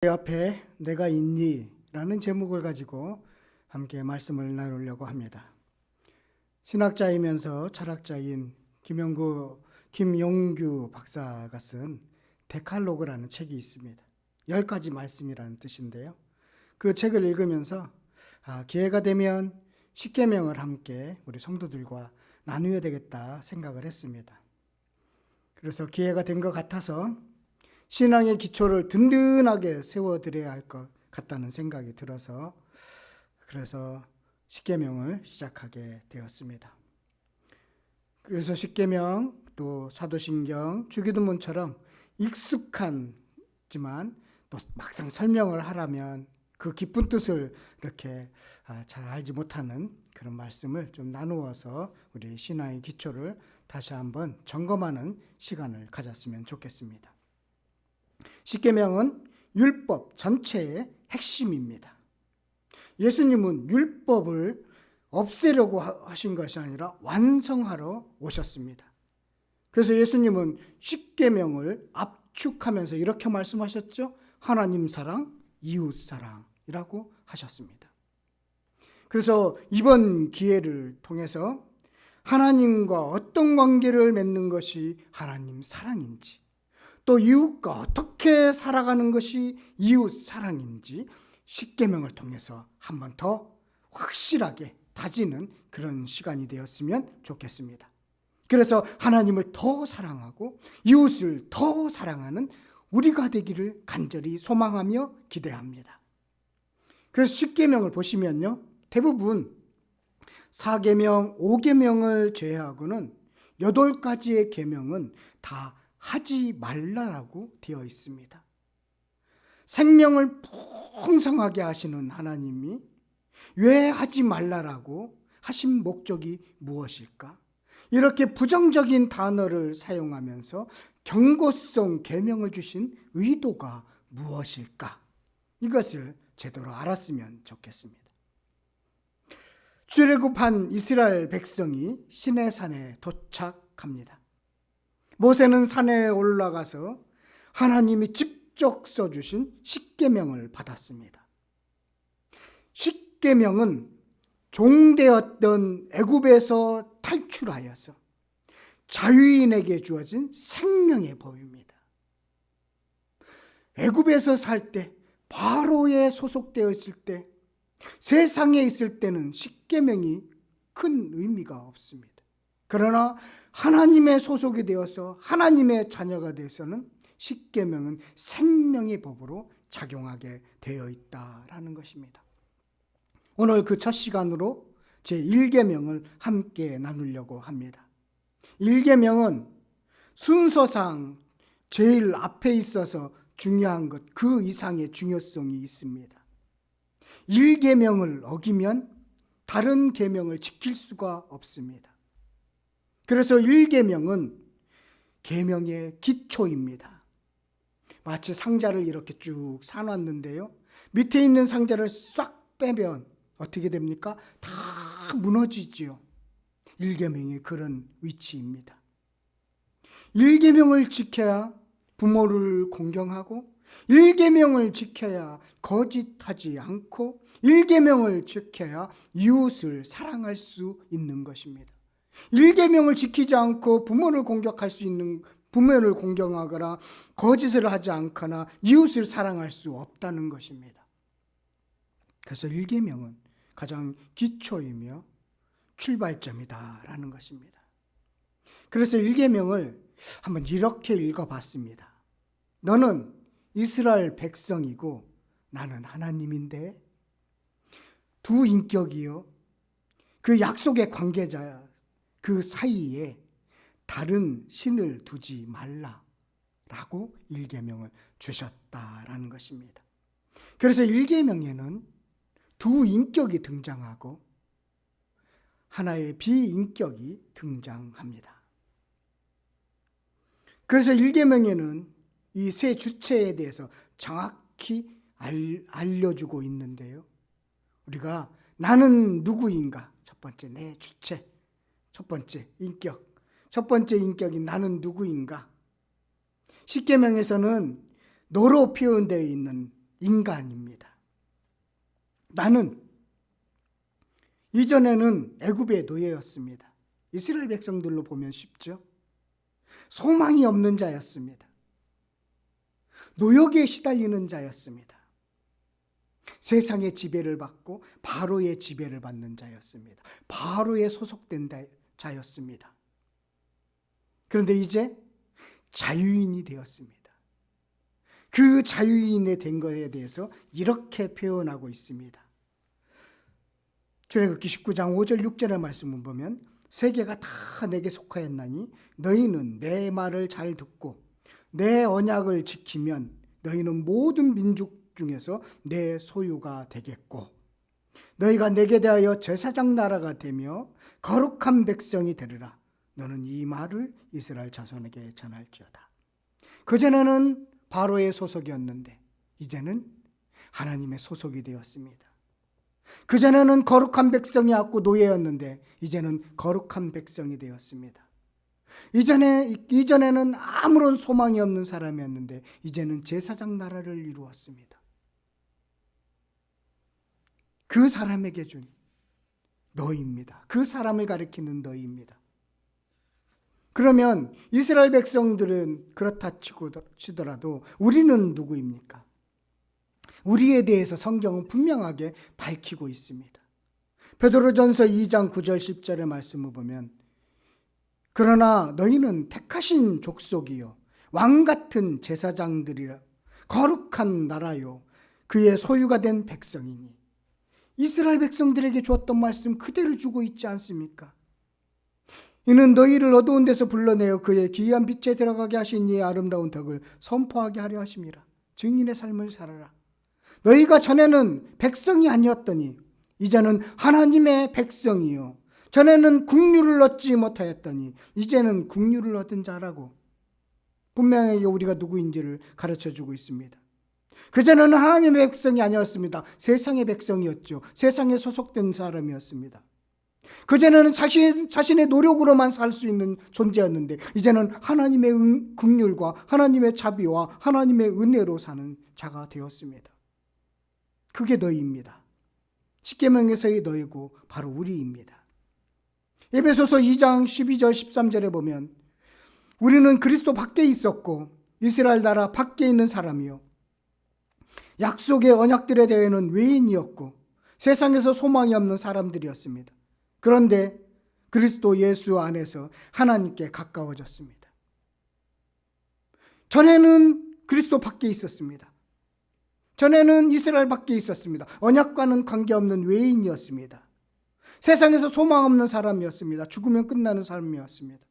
내 앞에 내가 있니? 라는 제목을 가지고 함께 말씀을 나누려고 합니다. 신학자이면서 철학자인 김용규 박사가 쓴 데칼로그라는 책이 있습니다. 10가지 말씀이라는 뜻인데요. 그 책을 읽으면서 기회가 되면 십계명을 함께 우리 성도들과 나누어야 되겠다 생각을 했습니다. 그래서 기회가 된 것 같아서 신앙의 기초를 든든하게 세워드려야 할 것 같다는 생각이 들어서 그래서 십계명을 시작하게 되었습니다. 그래서 십계명 또 사도신경, 주기도문처럼 익숙하지만 또 막상 설명을 하라면 그 깊은 뜻을 이렇게 잘 알지 못하는 그런 말씀을 좀 나누어서 우리 신앙의 기초를 다시 한번 점검하는 시간을 가졌으면 좋겠습니다. 십계명은 율법 전체의 핵심입니다. 예수님은 율법을 없애려고 하신 것이 아니라 완성하러 오셨습니다. 그래서 예수님은 십계명을 압축하면서 이렇게 말씀하셨죠. 하나님 사랑, 이웃 사랑이라고 하셨습니다. 그래서 이번 기회를 통해서 하나님과 어떤 관계를 맺는 것이 하나님 사랑인지, 또 이웃과 어떻게 살아가는 것이 이웃 사랑인지 십계명을 통해서 한 번 더 확실하게 다지는 그런 시간이 되었으면 좋겠습니다. 그래서 하나님을 더 사랑하고 이웃을 더 사랑하는 우리가 되기를 간절히 소망하며 기대합니다. 그래서 십계명을 보시면요, 대부분 4계명, 5계명을 제외하고는 8가지의 계명은 다 하지 말라라고 되어 있습니다. 생명을 풍성하게 하시는 하나님이 왜 하지 말라라고 하신 목적이 무엇일까? 이렇게 부정적인 단어를 사용하면서 경고성 계명을 주신 의도가 무엇일까? 이것을 제대로 알았으면 좋겠습니다. 출애굽한 이스라엘 백성이 시내산에 도착합니다. 모세는 산에 올라가서 하나님이 직접 써주신 십계명을 받았습니다. 십계명은 종되었던 애굽에서 탈출하여서 자유인에게 주어진 생명의 법입니다. 애굽에서 살 때, 바로에 소속되어 있을 때, 세상에 있을 때는 십계명이 큰 의미가 없습니다. 그러나 하나님의 소속이 되어서 하나님의 자녀가 되어서는 십계명은 생명의 법으로 작용하게 되어 있다라는 것입니다. 오늘 그 첫 시간으로 제1계명을 함께 나누려고 합니다. 1계명은 순서상 제일 앞에 있어서 중요한 것, 그 이상의 중요성이 있습니다. 1계명을 어기면 다른 계명을 지킬 수가 없습니다. 그래서 1계명은 계명의 기초입니다. 마치 상자를 이렇게 쭉 사놨는데요, 밑에 있는 상자를 싹 빼면 어떻게 됩니까? 다 무너지지요. 1계명이 그런 위치입니다. 1계명을 지켜야 부모를 공경하고, 1계명을 지켜야 거짓하지 않고, 1계명을 지켜야 이웃을 사랑할 수 있는 것입니다. 1계명을 지키지 않고 부모를 공경하거나 거짓을 하지 않거나 이웃을 사랑할 수 없다는 것입니다. 그래서 1계명은 가장 기초이며 출발점이다라는 것입니다. 그래서 1계명을 한번 이렇게 읽어봤습니다. 너는 이스라엘 백성이고 나는 하나님인데, 두 인격이요, 그 약속의 관계자 그 사이에 다른 신을 두지 말라라고 1계명을 주셨다라는 것입니다. 그래서 1계명에는 두 인격이 등장하고 하나의 비인격이 등장합니다. 그래서 1계명에는 이 세 주체에 대해서 정확히 알려주고 있는데요, 우리가 나는 누구인가, 첫 번째 내 주체, 첫 번째 인격, 첫 번째 인격인 나는 누구인가. 십계명에서는 너로 표현되어 있는 인간입니다. 나는 이전에는 애굽의 노예였습니다. 이스라엘 백성들로 보면 쉽죠. 소망이 없는 자였습니다. 노역에 시달리는 자였습니다. 세상의 지배를 받고 바로의 지배를 받는 자였습니다. 바로에 소속된 자였습니다. 그런데 이제 자유인이 되었습니다. 그 자유인이 된 것에 대해서 이렇게 표현하고 있습니다. 출애굽기 19장 5절 6절의 말씀을 보면 세계가 다 내게 속하였나니 너희는 내 말을 잘 듣고 내 언약을 지키면 너희는 모든 민족 중에서 내 소유가 되겠고 너희가 내게 대하여 제사장 나라가 되며 거룩한 백성이 되리라. 너는 이 말을 이스라엘 자손에게 전할지어다. 그전에는 바로의 소속이었는데 이제는 하나님의 소속이 되었습니다. 그전에는 거룩한 백성이었고 노예였는데 이제는 거룩한 백성이 되었습니다. 이전에는 아무런 소망이 없는 사람이었는데 이제는 제사장 나라를 이루었습니다. 그 사람에게 준 너희입니다. 그 사람을 가리키는 너희입니다. 그러면 이스라엘 백성들은 그렇다 치더라도 우리는 누구입니까? 우리에 대해서 성경은 분명하게 밝히고 있습니다. 베드로전서 2장 9절 10절의 말씀을 보면 그러나 너희는 택하신 족속이요 왕같은 제사장들이라 거룩한 나라요 그의 소유가 된 백성이니 이스라엘 백성들에게 주었던 말씀 그대로 주고 있지 않습니까? 이는 너희를 어두운 데서 불러내어 그의 기이한 빛에 들어가게 하신 이의 아름다운 덕을 선포하게 하려 하심이라. 증인의 삶을 살아라. 너희가 전에는 백성이 아니었더니 이제는 하나님의 백성이요 전에는 국류를 얻지 못하였더니 이제는 국류를 얻은 자라고 분명하게 우리가 누구인지를 가르쳐주고 있습니다. 그전에는 하나님의 백성이 아니었습니다. 세상의 백성이었죠. 세상에 소속된 사람이었습니다. 그전에는 자신의 노력으로만 살 수 있는 존재였는데 이제는 하나님의 긍휼과 하나님의 자비와 하나님의 은혜로 사는 자가 되었습니다. 그게 너희입니다. 십계명에서의 너희고 바로 우리입니다. 에베소서 2장 12절 13절에 보면 우리는 그리스도 밖에 있었고 이스라엘 나라 밖에 있는 사람이요 약속의 언약들에 대해서는 외인이었고 세상에서 소망이 없는 사람들이었습니다. 그런데 그리스도 예수 안에서 하나님께 가까워졌습니다. 전에는 그리스도 밖에 있었습니다. 전에는 이스라엘 밖에 있었습니다. 언약과는 관계없는 외인이었습니다. 세상에서 소망 없는 사람이었습니다. 죽으면 끝나는 사람이었습니다.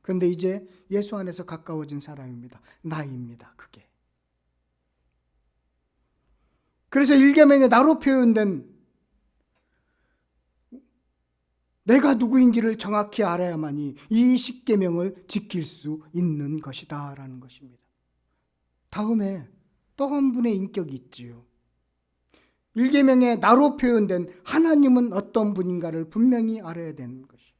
그런데 이제 예수 안에서 가까워진 사람입니다. 나입니다. 그게. 그래서 1계명에 나로 표현된 내가 누구인지를 정확히 알아야만이 이 10계명을 지킬 수 있는 것이다 라는 것입니다. 다음에 또 한 분의 인격이 있지요. 1계명에 나로 표현된 하나님은 어떤 분인가를 분명히 알아야 되는 것이에요.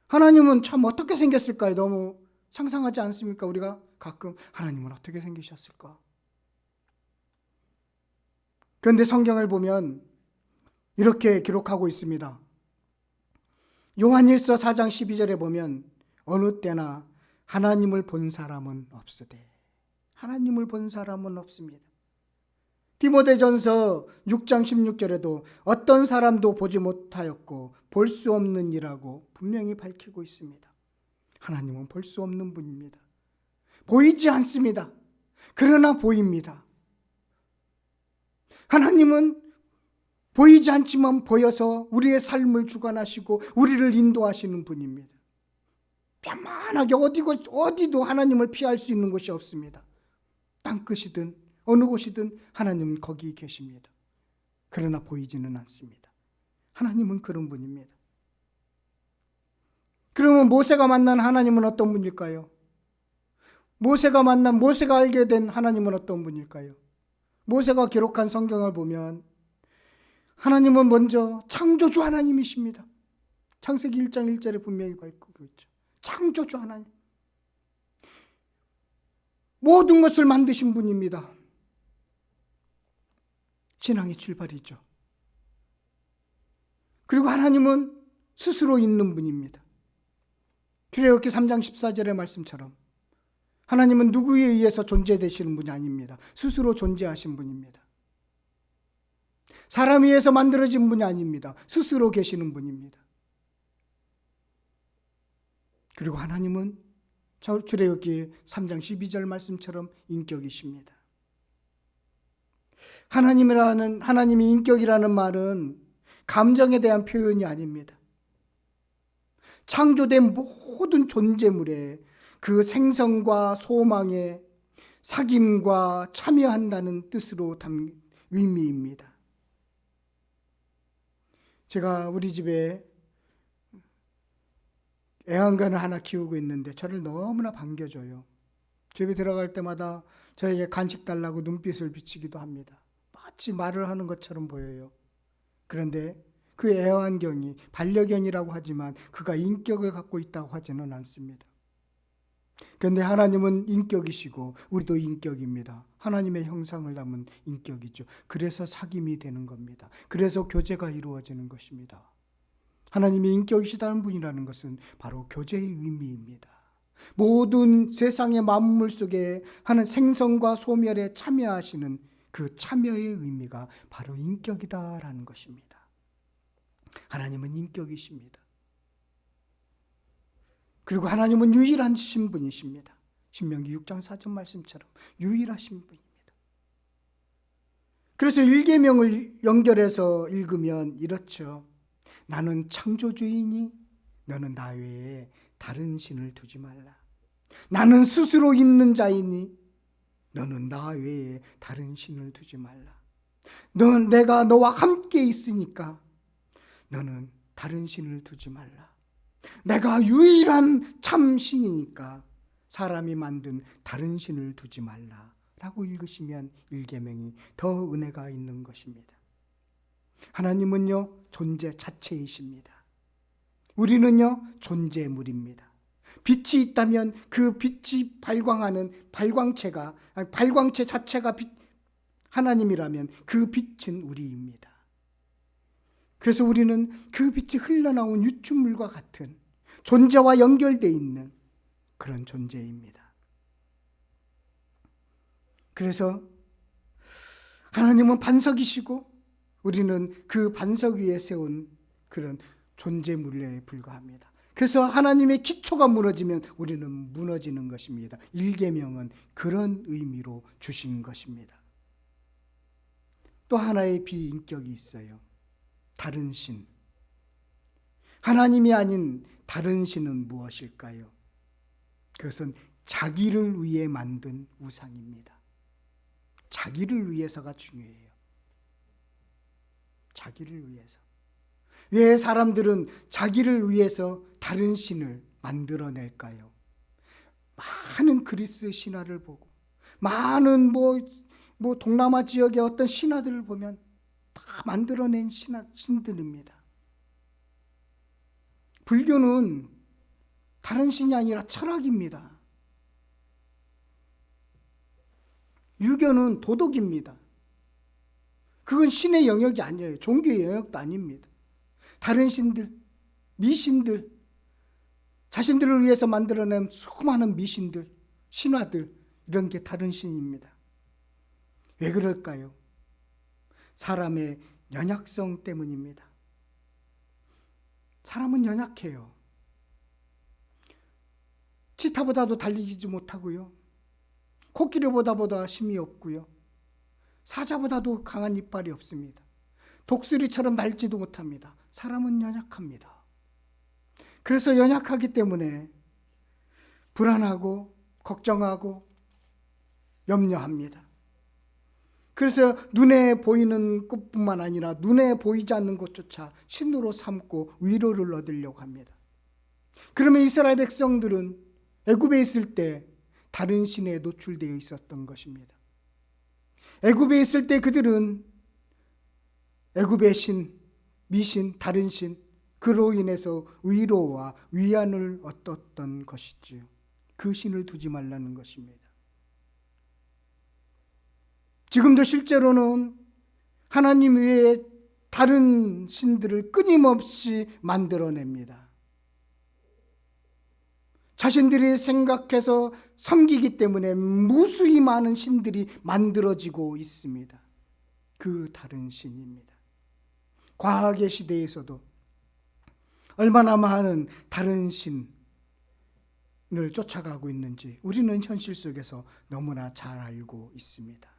하나님은 참 어떻게 생겼을까요? 너무 상상하지 않습니까? 우리가 가끔 하나님은 어떻게 생기셨을까? 그런데 성경을 보면 이렇게 기록하고 있습니다. 요한일서 4장 12절에 보면 어느 때나 하나님을 본 사람은 없으되 하나님을 본 사람은 없습니다. 디모데전서 6장 16절에도 어떤 사람도 보지 못하였고 볼 수 없는 이라고 분명히 밝히고 있습니다. 하나님은 볼 수 없는 분입니다. 보이지 않습니다. 그러나 보입니다. 하나님은 보이지 않지만 보여서 우리의 삶을 주관하시고 우리를 인도하시는 분입니다. 뼈만하게 어디도 하나님을 피할 수 있는 곳이 없습니다. 땅끝이든 어느 곳이든 하나님은 거기 계십니다. 그러나 보이지는 않습니다. 하나님은 그런 분입니다. 그러면 모세가 만난 하나님은 어떤 분일까요? 모세가 알게 된 하나님은 어떤 분일까요? 모세가 기록한 성경을 보면 하나님은 먼저 창조주 하나님이십니다. 창세기 1장 1절에 분명히 밝히고 있죠. 창조주 하나님. 모든 것을 만드신 분입니다. 신앙의 출발이죠. 그리고 하나님은 스스로 있는 분입니다. 출애굽기 3장 14절의 말씀처럼 하나님은 누구에 의해서 존재되시는 분이 아닙니다. 스스로 존재하신 분입니다. 사람에 의해서 만들어진 분이 아닙니다. 스스로 계시는 분입니다. 그리고 하나님은 출애굽기 3장 12절 말씀처럼 인격이십니다. 하나님이 인격이라는 말은 감정에 대한 표현이 아닙니다. 창조된 모든 존재물에 그 생성과 소망에 사귐과 참여한다는 뜻으로 담긴 의미입니다. 제가 우리 집에 애완견을 하나 키우고 있는데 저를 너무나 반겨줘요. 집에 들어갈 때마다 저에게 간식 달라고 눈빛을 비치기도 합니다. 마치 말을 하는 것처럼 보여요. 그런데 그 애완견이 반려견이라고 하지만 그가 인격을 갖고 있다고 하지는 않습니다. 그런데 하나님은 인격이시고 우리도 인격입니다. 하나님의 형상을 담은 인격이죠. 그래서 사귐이 되는 겁니다. 그래서 교제가 이루어지는 것입니다. 하나님이 인격이시다는 분이라는 것은 바로 교제의 의미입니다. 모든 세상의 만물 속에 하는 생성과 소멸에 참여하시는 그 참여의 의미가 바로 인격이다라는 것입니다. 하나님은 인격이십니다. 그리고 하나님은 유일하신 분이십니다. 신명기 6장 4절 말씀처럼 유일하신 분입니다. 그래서 일계명을 연결해서 읽으면 이렇죠. 나는 창조주이니 너는 나 외에 다른 신을 두지 말라. 나는 스스로 있는 자이니 너는 나 외에 다른 신을 두지 말라. 내가 너와 함께 있으니까 너는 다른 신을 두지 말라. 내가 유일한 참 신이니까 사람이 만든 다른 신을 두지 말라 라고 읽으시면 일계명이 더 은혜가 있는 것입니다. 하나님은요 존재 자체이십니다. 우리는요 존재물입니다. 빛이 있다면 그 빛이 발광하는 발광체 자체가 하나님이라면 그 빛은 우리입니다. 그래서 우리는 그 빛이 흘러나온 유축물과 같은 존재와 연결되어 있는 그런 존재입니다. 그래서 하나님은 반석이시고 우리는 그 반석 위에 세운 그런 존재물에 불과합니다. 그래서 하나님의 기초가 무너지면 우리는 무너지는 것입니다. 일계명은 그런 의미로 주신 것입니다. 또 하나의 비인격이 있어요. 다른 신. 하나님이 아닌 다른 신은 무엇일까요? 그것은 자기를 위해 만든 우상입니다. 자기를 위해서가 중요해요. 자기를 위해서. 왜 사람들은 자기를 위해서 다른 신을 만들어낼까요? 많은 그리스 신화를 보고 많은 동남아 지역의 어떤 신화들을 보면 다 만들어낸 신들입니다. 불교는 다른 신이 아니라 철학입니다. 유교는 도덕입니다. 그건 신의 영역이 아니에요. 종교의 영역도 아닙니다. 다른 신들, 미신들, 자신들을 위해서 만들어낸 수많은 미신들, 신화들, 이런 게 다른 신입니다. 왜 그럴까요? 사람의 연약성 때문입니다. 사람은 연약해요. 치타보다도 달리지 못하고요. 코끼리보다 힘이 없고요. 사자보다도 강한 이빨이 없습니다. 독수리처럼 날지도 못합니다. 사람은 연약합니다. 그래서 연약하기 때문에 불안하고 걱정하고 염려합니다. 그래서 눈에 보이는 것뿐만 아니라 눈에 보이지 않는 것조차 신으로 삼고 위로를 얻으려고 합니다. 그러면 이스라엘 백성들은 애굽에 있을 때 다른 신에 노출되어 있었던 것입니다. 애굽에 있을 때 그들은 애굽의 신, 미신, 다른 신, 그로 인해서 위로와 위안을 얻었던 것이지요. 그 신을 두지 말라는 것입니다. 지금도 실제로는 하나님 외에 다른 신들을 끊임없이 만들어냅니다. 자신들이 생각해서 섬기기 때문에 무수히 많은 신들이 만들어지고 있습니다. 그 다른 신입니다. 과학의 시대에서도 얼마나 많은 다른 신을 쫓아가고 있는지 우리는 현실 속에서 너무나 잘 알고 있습니다.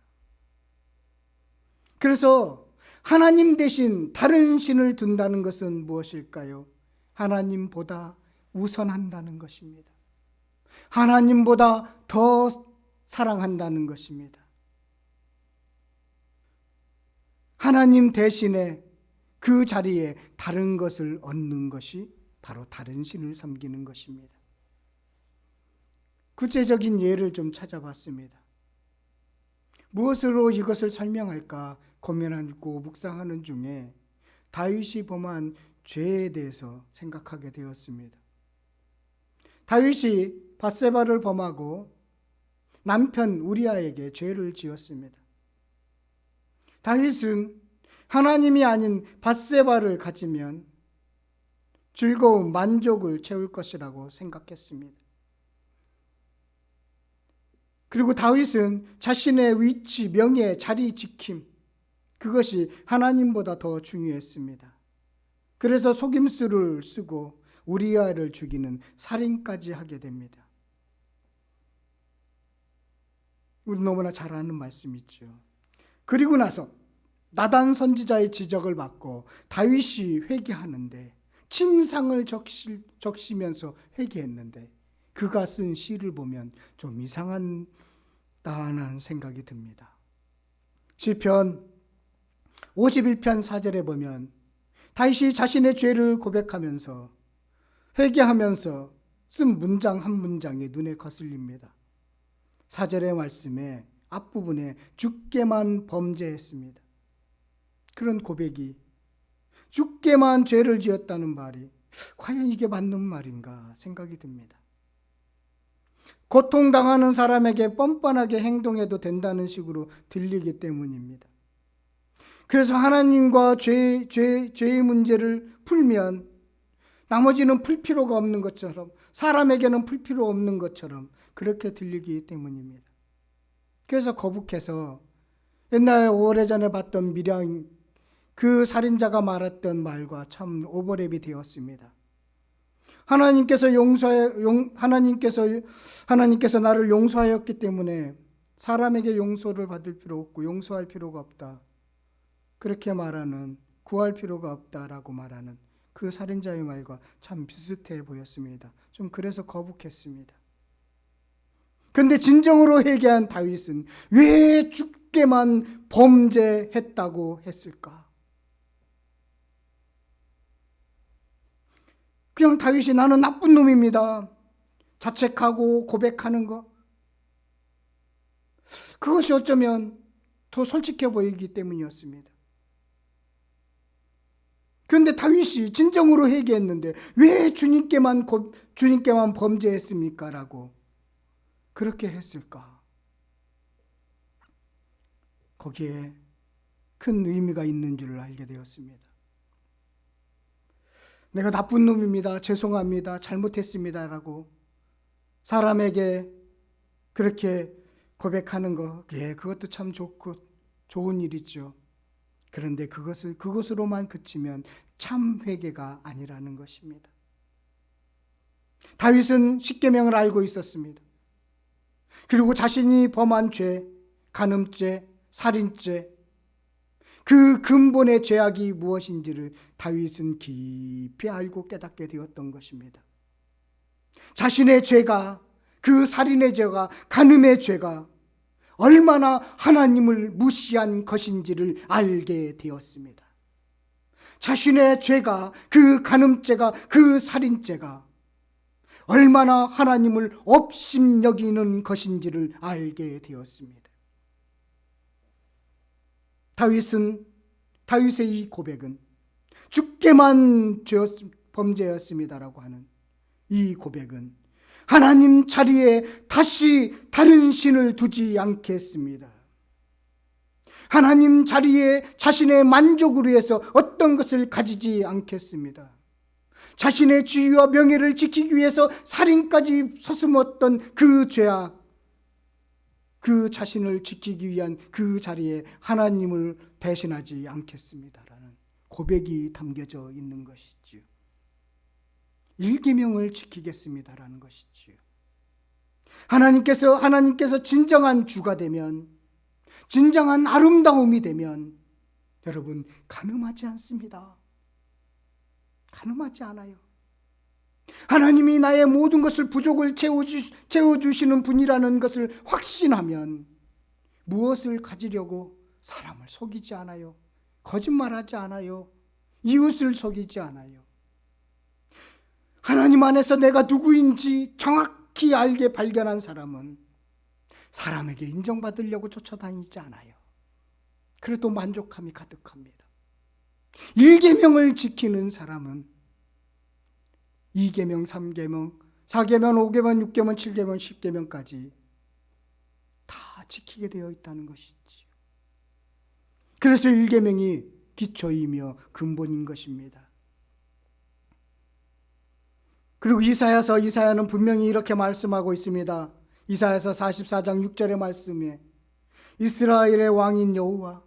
그래서 하나님 대신 다른 신을 둔다는 것은 무엇일까요? 하나님보다 우선한다는 것입니다. 하나님보다 더 사랑한다는 것입니다. 하나님 대신에 그 자리에 다른 것을 얻는 것이 바로 다른 신을 섬기는 것입니다. 구체적인 예를 좀 찾아봤습니다. 무엇으로 이것을 설명할까 고민하고 묵상하는 중에 다윗이 범한 죄에 대해서 생각하게 되었습니다. 다윗이 밧세바를 범하고 남편 우리아에게 죄를 지었습니다. 다윗은 하나님이 아닌 밧세바를 가지면 즐거움, 만족을 채울 것이라고 생각했습니다. 그리고 다윗은 자신의 위치, 명예, 자리 지킴, 그것이 하나님보다 더 중요했습니다. 그래서 속임수를 쓰고 우리아를 죽이는 살인까지 하게 됩니다. 우리 너무나 잘 아는 말씀이죠. 그리고 나서 나단 선지자의 지적을 받고 다윗이 회개하는데 침상을 적시면서 회개했는데 그가 쓴 시를 보면 좀 이상하다는 생각이 듭니다. 시편 51편 4절에 보면 다윗이 자신의 죄를 고백하면서 회개하면서 쓴 문장 한 문장이 눈에 거슬립니다. 4절의 말씀에 앞부분에 주께만 범죄했습니다. 그런 고백이 주께만 죄를 지었다는 말이 과연 이게 맞는 말인가 생각이 듭니다. 고통당하는 사람에게 뻔뻔하게 행동해도 된다는 식으로 들리기 때문입니다. 그래서 하나님과 죄의 문제를 풀면 나머지는 풀 필요가 없는 것처럼, 사람에게는 풀 필요 없는 것처럼 그렇게 들리기 때문입니다. 그래서 거북해서 옛날 오래전에 봤던 밀양 그 살인자가 말했던 말과 참 오버랩이 되었습니다. 하나님께서 나를 용서하였기 때문에 사람에게 용서를 받을 필요 없고 용서할 필요가 없다. 그렇게 말하는, 구할 필요가 없다라고 말하는 그 살인자의 말과 참 비슷해 보였습니다. 좀 그래서 거북했습니다. 그런데 진정으로 회개한 다윗은 왜 주께만 범죄했다고 했을까? 그냥 다윗이 나는 나쁜 놈입니다. 자책하고 고백하는 것. 그것이 어쩌면 더 솔직해 보이기 때문이었습니다. 그런데 다윗이 진정으로 회개했는데 왜 주님께만 범죄했습니까? 라고 그렇게 했을까? 거기에 큰 의미가 있는 줄을 알게 되었습니다. 내가 나쁜 놈입니다. 죄송합니다. 잘못했습니다. 라고 사람에게 그렇게 고백하는 거, 그것도 참 좋고 좋은 일이죠. 그런데 그것으로만 그치면 참 회개가 아니라는 것입니다. 다윗은 십계명을 알고 있었습니다. 그리고 자신이 범한 죄, 간음죄, 살인죄, 그 근본의 죄악이 무엇인지를 다윗은 깊이 알고 깨닫게 되었던 것입니다. 자신의 죄가, 그 살인의 죄가, 간음의 죄가 얼마나 하나님을 무시한 것인지를 알게 되었습니다. 자신의 죄가, 그 간음죄가, 그 살인죄가 얼마나 하나님을 업신여기는 것인지를 알게 되었습니다. 다윗의 이 고백은 주께만 범죄였습니다라고 하는 이 고백은 하나님 자리에 다시 다른 신을 두지 않겠습니다. 하나님 자리에 자신의 만족을 위해서 어떤 것을 가지지 않겠습니다. 자신의 지위와 명예를 지키기 위해서 살인까지 서슴었던 그 죄악, 그 자신을 지키기 위한 그 자리에 하나님을 대신하지 않겠습니다라는 고백이 담겨져 있는 것이지요. 일계명을 지키겠습니다라는 것이지요. 하나님께서 진정한 주가 되면, 진정한 아름다움이 되면 여러분 가늠하지 않습니다. 가늠하지 않아요. 하나님이 나의 모든 것을 부족을 채워주시는 분이라는 것을 확신하면 무엇을 가지려고 사람을 속이지 않아요. 거짓말하지 않아요. 이웃을 속이지 않아요. 하나님 안에서 내가 누구인지 정확히 알게 발견한 사람은 사람에게 인정받으려고 쫓아다니지 않아요. 그래도 만족함이 가득합니다. 1계명을 지키는 사람은 2계명, 3계명, 4계명, 5계명, 6계명, 7계명, 10계명까지 다 지키게 되어 있다는 것이지요. 그래서 1계명이 기초이며 근본인 것입니다. 그리고 이사야는 분명히 이렇게 말씀하고 있습니다. 이사야서 44장 6절의 말씀에 이스라엘의 왕인 여호와,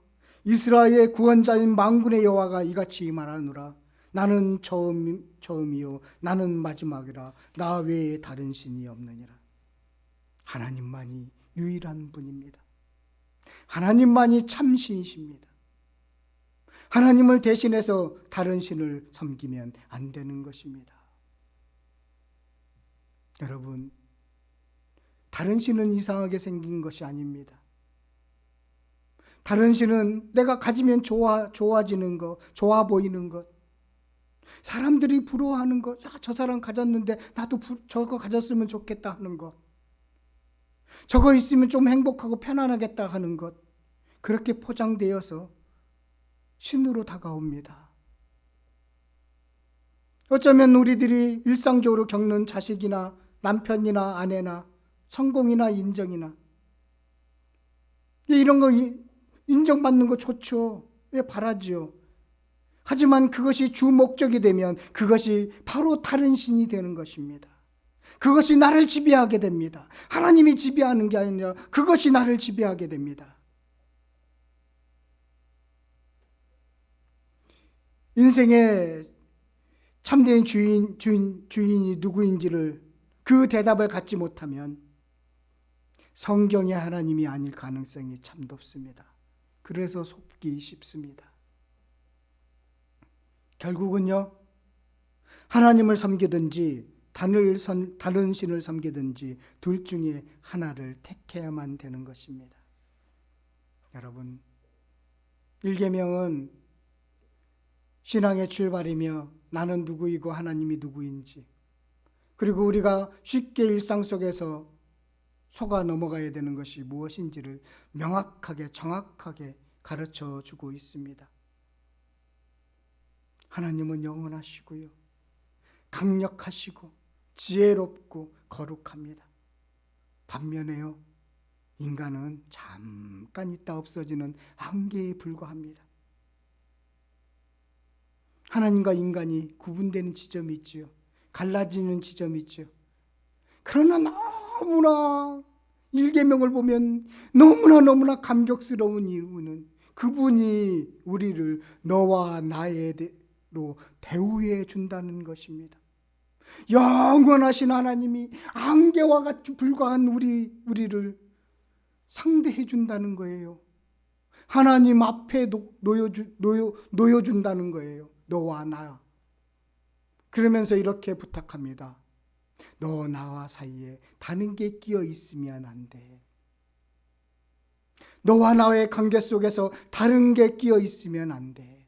이스라엘의 구원자인 만군의 여호와가 이같이 말하노라. 나는 처음이요 나는 마지막이라. 나 외에 다른 신이 없느니라. 하나님만이 유일한 분입니다. 하나님만이 참 신이십니다. 하나님을 대신해서 다른 신을 섬기면 안 되는 것입니다. 여러분, 다른 신은 이상하게 생긴 것이 아닙니다. 다른 신은 내가 가지면 좋아지는 것, 좋아 보이는 것, 사람들이 부러워하는 것, 저 사람 가졌는데 나도 저거 가졌으면 좋겠다 하는 것, 저거 있으면 좀 행복하고 편안하겠다 하는 것, 그렇게 포장되어서 신으로 다가옵니다. 어쩌면 우리들이 일상적으로 겪는 자식이나 남편이나 아내나 성공이나 인정이나 이런 거 인정받는 거 좋죠. 바라죠. 하지만 그것이 주 목적이 되면 그것이 바로 다른 신이 되는 것입니다. 그것이 나를 지배하게 됩니다. 하나님이 지배하는 게 아니라 그것이 나를 지배하게 됩니다. 인생의 참된 주인이 누구인지를 그 대답을 갖지 못하면 성경의 하나님이 아닐 가능성이 참 높습니다. 그래서 속기 쉽습니다. 결국은요, 하나님을 섬기든지 다른 신을 섬기든지 둘 중에 하나를 택해야만 되는 것입니다. 여러분, 1계명은 신앙의 출발이며 나는 누구이고 하나님이 누구인지, 그리고 우리가 쉽게 일상 속에서 속아 넘어가야 되는 것이 무엇인지를 명확하게 정확하게 가르쳐 주고 있습니다. 하나님은 영원하시고요, 강력하시고 지혜롭고 거룩합니다. 반면에요, 인간은 잠깐 있다 없어지는 안개에 불과합니다. 하나님과 인간이 구분되는 지점이 있지요. 갈라지는 지점이 있죠. 그러나 너무나 1계명을 보면 너무나 감격스러운 이유는 그분이 우리를 너와 나의로 대우해 준다는 것입니다. 영원하신 하나님이 안개와 같이 불과한 우리를 상대해 준다는 거예요. 하나님 앞에 놓여준다는 거예요. 너와 나. 그러면서 이렇게 부탁합니다. 너 나와 사이에 다른 게 끼어 있으면 안 돼. 너와 나의 관계 속에서 다른 게 끼어 있으면 안 돼.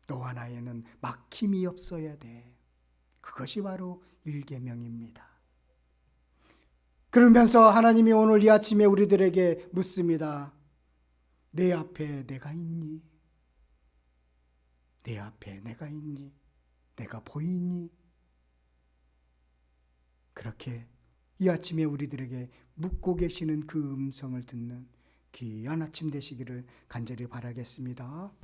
너와 나에는 막힘이 없어야 돼. 그것이 바로 1계명입니다. 그러면서 하나님이 오늘 이 아침에 우리들에게 묻습니다. 내 앞에 내가 있니? 내 앞에 내가 있니? 내가 보이니? 그렇게 이 아침에 우리들에게 묻고 계시는 그 음성을 듣는 귀한 아침 되시기를 간절히 바라겠습니다.